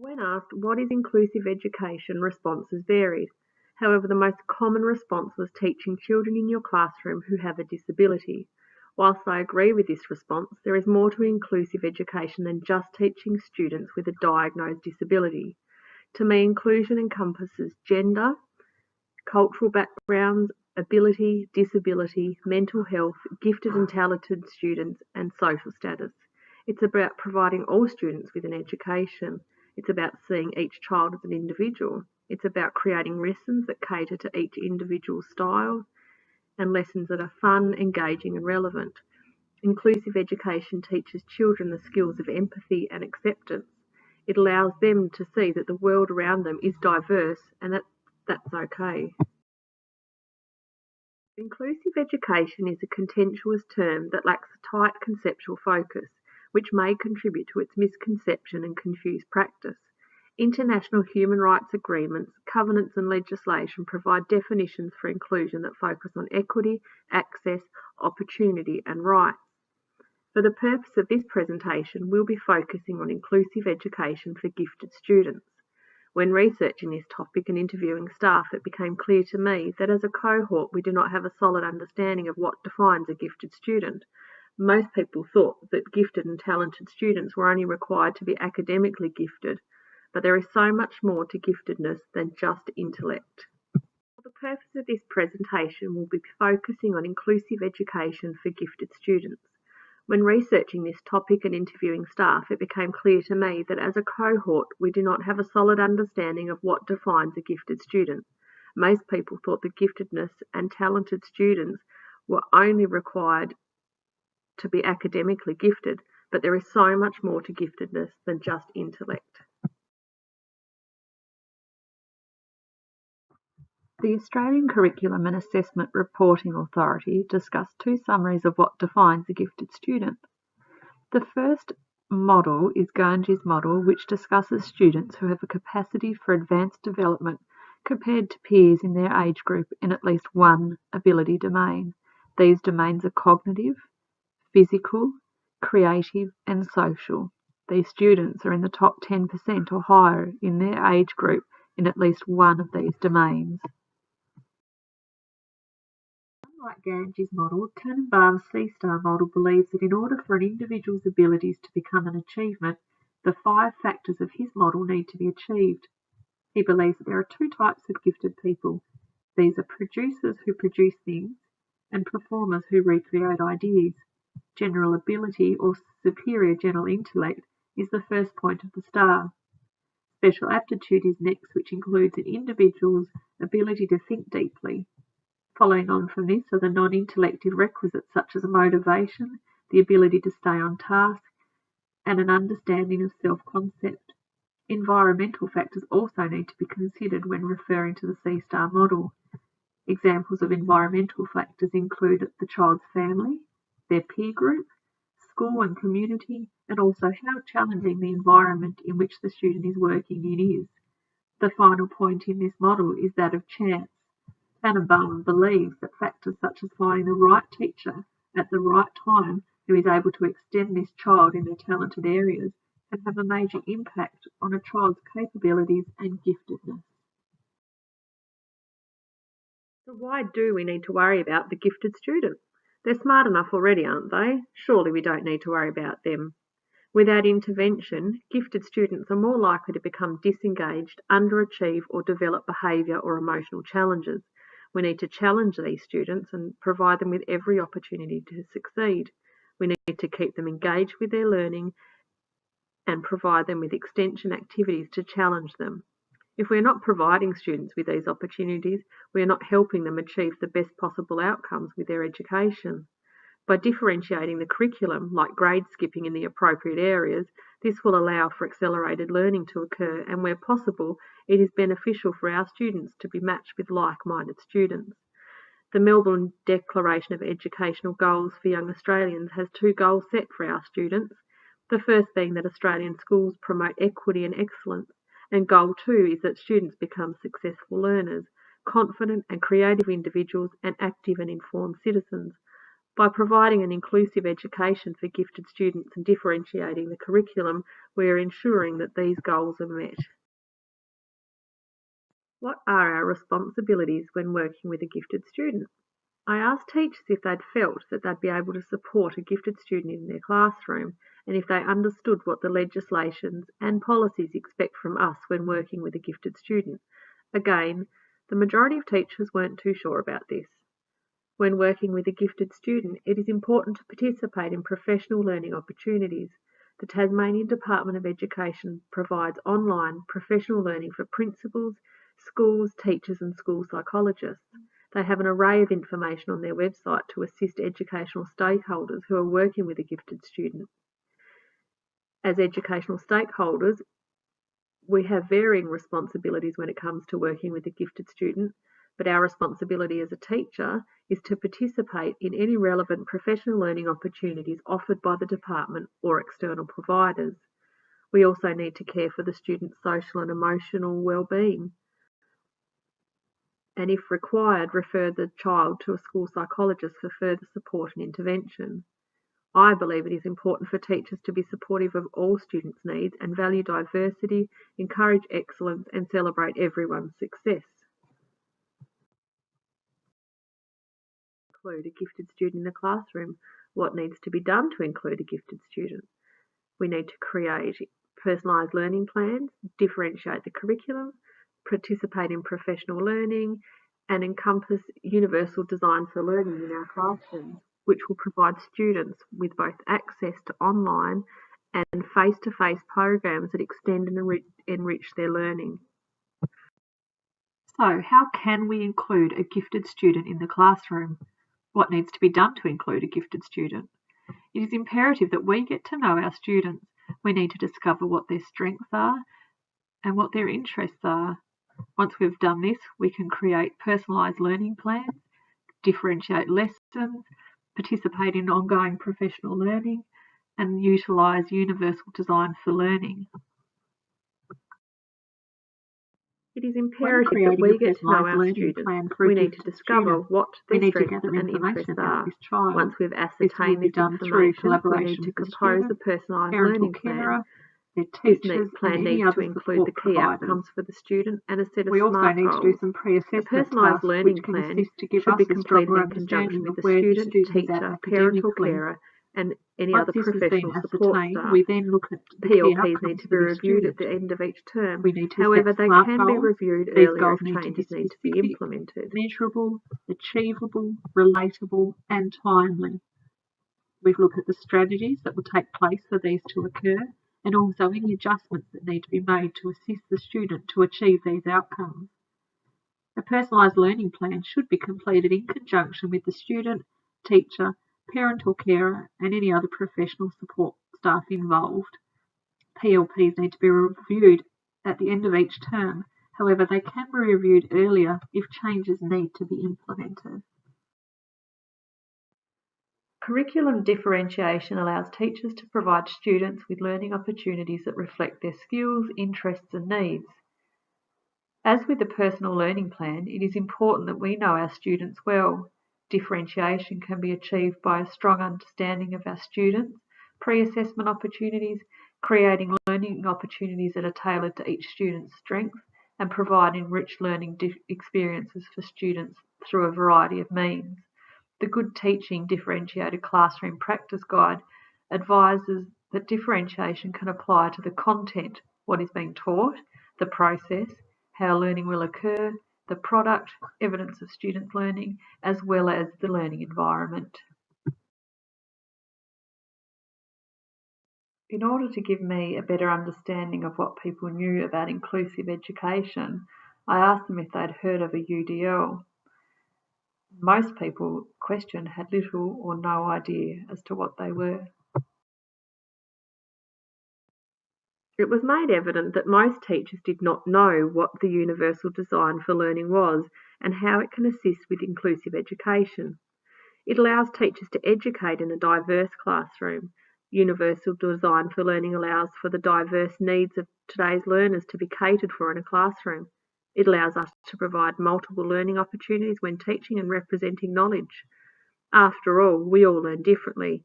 When asked what is inclusive education, responses varied. However, the most common response was teaching children in your classroom who have a disability. Whilst I agree with this response, there is more to inclusive education than just teaching students with a diagnosed disability. To me, inclusion encompasses gender, cultural backgrounds, ability, disability, mental health, gifted and talented students, and social status. It's about providing all students with an education. It's about seeing each child as an individual. It's about creating lessons that cater to each individual's style and lessons that are fun, engaging, and relevant. Inclusive education teaches children the skills of empathy and acceptance. It allows them to see that the world around them is diverse and that that's okay. Inclusive education is a contentious term that lacks a tight conceptual focus, which may contribute to its misconception and confused practice. International human rights agreements, covenants, and legislation provide definitions for inclusion that focus on equity, access, opportunity, and rights. For the purpose of this presentation, we'll be focusing on inclusive education for gifted students. When researching this topic and interviewing staff, it became clear to me that as a cohort, we do not have a solid understanding of what defines a gifted student. Most people thought that gifted and talented students were only required to be academically gifted, but there is so much more to giftedness than just intellect. For the purpose of this presentation, we'll be focusing on inclusive education for gifted students. When researching this topic and interviewing staff, it became clear to me that as a cohort, we do not have a solid understanding of what defines a gifted student. Most people thought that giftedness and talented students were only required to be academically gifted, but there is so much more to giftedness than just intellect. The Australian Curriculum and Assessment Reporting Authority discussed two summaries of what defines a gifted student. The first model is Ganji's model, which discusses students who have a capacity for advanced development compared to peers in their age group in at least one ability domain. These domains are cognitive, physical, creative, and social. These students are in the top 10% or higher in their age group in at least one of these domains. Unlike Ganji's model, Tannenbaum's C-star model believes that in order for an individual's abilities to become an achievement, the 5 factors of his model need to be achieved. He believes that there are 2 types of gifted people. These are producers who produce things and performers who recreate ideas. General ability or superior general intellect is the first point of the star. Special aptitude is next, which includes an individual's ability to think deeply. Following on from this are the non-intellective requisites such as motivation, the ability to stay on task, and an understanding of self-concept. Environmental factors also need to be considered when referring to the C-star model. Examples of environmental factors include the child's family, their peer group, school and community, and also how challenging the environment in which the student is working in is. The final point in this model is that of chance. Tannenbaum believes that factors such as finding the right teacher at the right time who is able to extend this child in their talented areas can have a major impact on a child's capabilities and giftedness. So why do we need to worry about the gifted student? They're smart enough already, aren't they? Surely we don't need to worry about them. Without intervention, gifted students are more likely to become disengaged, underachieve, or develop behaviour or emotional challenges. We need to challenge these students and provide them with every opportunity to succeed. We need to keep them engaged with their learning and provide them with extension activities to challenge them. If we are not providing students with these opportunities, we are not helping them achieve the best possible outcomes with their education. By differentiating the curriculum, like grade skipping in the appropriate areas, this will allow for accelerated learning to occur, and where possible, it is beneficial for our students to be matched with like-minded students. The Melbourne Declaration of Educational Goals for Young Australians has 2 goals set for our students. The first being that Australian schools promote equity and excellence, and goal 2 is that students become successful learners, confident and creative individuals, and active and informed citizens. By providing an inclusive education for gifted students and differentiating the curriculum, we are ensuring that these goals are met. What are our responsibilities when working with a gifted student? I asked teachers if they'd felt that they'd be able to support a gifted student in their classroom and if they understood what the legislations and policies expect from us when working with a gifted student. Again, the majority of teachers weren't too sure about this. When working with a gifted student, it is important to participate in professional learning opportunities. The Tasmanian Department of Education provides online professional learning for principals, schools, teachers and school psychologists. They have an array of information on their website to assist educational stakeholders who are working with a gifted student. As educational stakeholders, we have varying responsibilities when it comes to working with a gifted student, but our responsibility as a teacher is to participate in any relevant professional learning opportunities offered by the department or external providers. We also need to care for the student's social and emotional well-being, and if required, refer the child to a school psychologist for further support and intervention. I believe it is important for teachers to be supportive of all students' needs and value diversity, encourage excellence and celebrate everyone's success. Include a gifted student in the classroom. What needs to be done to include a gifted student? We need to create personalised learning plans, differentiate the curriculum, participate in professional learning, and encompass universal design for learning in our classrooms, which will provide students with both access to online and face-to-face programs that extend and enrich their learning. So, how can we include a gifted student in the classroom? What needs to be done to include a gifted student? It is imperative that we get to know our students. We need to discover what their strengths are and what their interests are. Once we've done this, we can create personalised learning plans, differentiate lessons, participate in ongoing professional learning, and utilise universal design for learning. It is imperative that we get to know our students. We need to discover what their strengths and interests are. Once we've ascertained this information, we need to compose a personalised learning plan. This plan needs to include the key outcomes for the student and a set of SMART goals. A personalised learning plan should be completed in conjunction with the student, teacher, parent or carer, and any other professional support staff. PLPs need to be reviewed at the end of each term. However, they can be reviewed earlier if changes need to be implemented. Measurable, achievable, relatable and timely. We've looked at the strategies that will take place for these to occur and also any adjustments that need to be made to assist the student to achieve these outcomes. A personalised learning plan should be completed in conjunction with the student, teacher, parent or carer and any other professional support staff involved. PLPs need to be reviewed at the end of each term. However, they can be reviewed earlier if changes need to be implemented. Curriculum differentiation allows teachers to provide students with learning opportunities that reflect their skills, interests and needs. As with the personal learning plan, it is important that we know our students well. Differentiation can be achieved by a strong understanding of our students, pre-assessment opportunities, creating learning opportunities that are tailored to each student's strengths, and providing rich learning experiences for students through a variety of means. The Good Teaching Differentiated Classroom Practice Guide advises that differentiation can apply to the content, what is being taught, the process, how learning will occur, the product, evidence of students' learning, as well as the learning environment. In order to give me a better understanding of what people knew about inclusive education, I asked them if they'd heard of a UDL. Most people questioned had little or no idea as to what they were. It was made evident that most teachers did not know what the Universal Design for Learning was and how it can assist with inclusive education. It allows teachers to educate in a diverse classroom. Universal Design for Learning allows for the diverse needs of today's learners to be catered for in a classroom. It allows us to provide multiple learning opportunities when teaching and representing knowledge. After all, we all learn differently.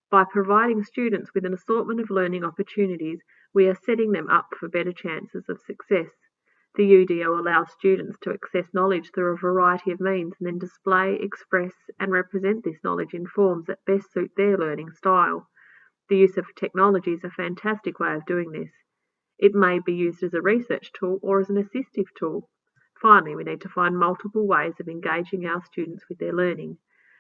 By providing students with an assortment of learning opportunities, we are setting them up for better chances of success. The UDO allows students to access knowledge through a variety of means and then display, express, and represent this knowledge in forms that best suit their learning style. The use of technology is a fantastic way of doing this. It may be used as a research tool or as an assistive tool. Finally, we need to find multiple ways of engaging our students with their learning.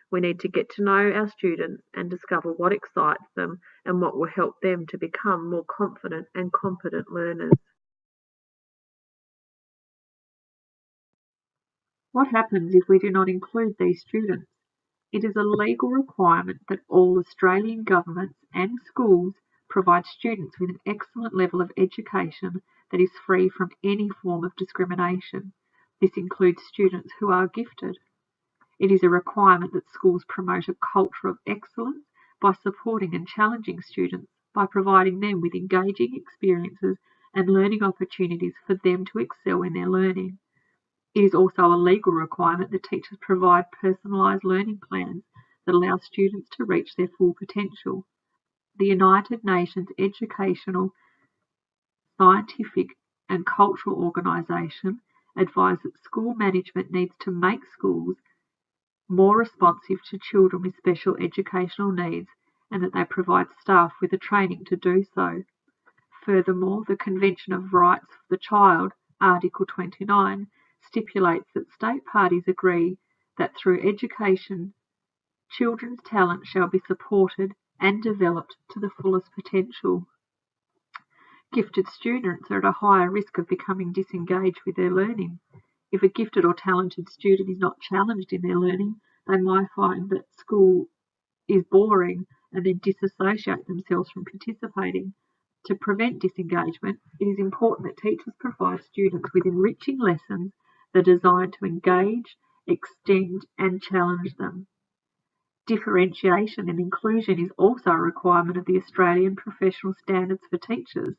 We need to get to know our students and discover what excites them and what will help them to become more confident and competent learners. What happens if we do not include these students? It is a legal requirement that all Australian governments and schools provide students with an excellent level of education that is free from any form of discrimination. This includes students who are gifted. It is a requirement that schools promote a culture of excellence by supporting and challenging students, by providing them with engaging experiences and learning opportunities for them to excel in their learning. It is also a legal requirement that teachers provide personalised learning plans that allow students to reach their full potential. The United Nations Educational, Scientific and Cultural Organisation advised that school management needs to make schools more responsive to children with special educational needs and that they provide staff with the training to do so. Furthermore, the Convention of Rights of the Child, Article 29, stipulates that state parties agree that through education, children's talent shall be supported and developed to the fullest potential. Gifted students are at a higher risk of becoming disengaged with their learning. If a gifted or talented student is not challenged in their learning, they might find that school is boring and then disassociate themselves from participating. To prevent disengagement, it is important that teachers provide students with enriching lessons that are designed to engage, extend, and challenge them. Differentiation and inclusion is also a requirement of the Australian Professional Standards for Teachers.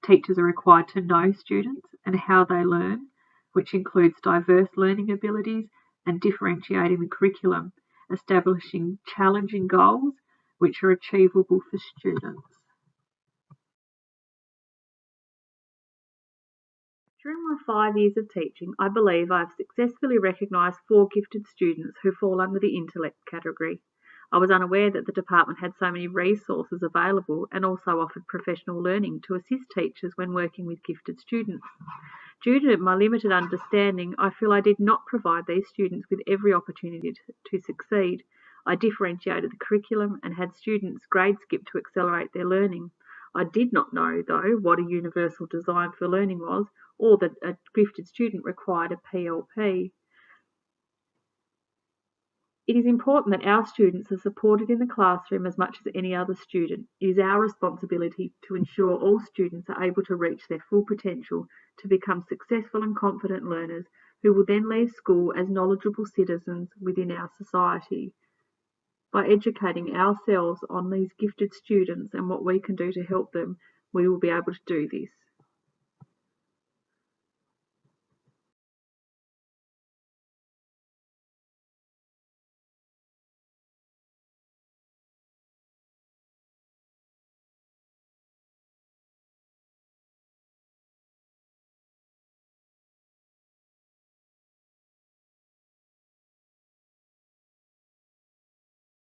Teachers are required to know students and how they learn, which includes diverse learning abilities and differentiating the curriculum, establishing challenging goals which are achievable for students. During my 5 years of teaching, I believe I have successfully recognised 4 gifted students who fall under the intellect category. I was unaware that the department had so many resources available and also offered professional learning to assist teachers when working with gifted students. Due to my limited understanding, I feel I did not provide these students with every opportunity to succeed. I differentiated the curriculum and had students grade skip to accelerate their learning. I did not know, though, what a universal design for learning was, or that a gifted student required a PLP. It is important that our students are supported in the classroom as much as any other student. It is our responsibility to ensure all students are able to reach their full potential to become successful and confident learners who will then leave school as knowledgeable citizens within our society. By educating ourselves on these gifted students and what we can do to help them, we will be able to do this.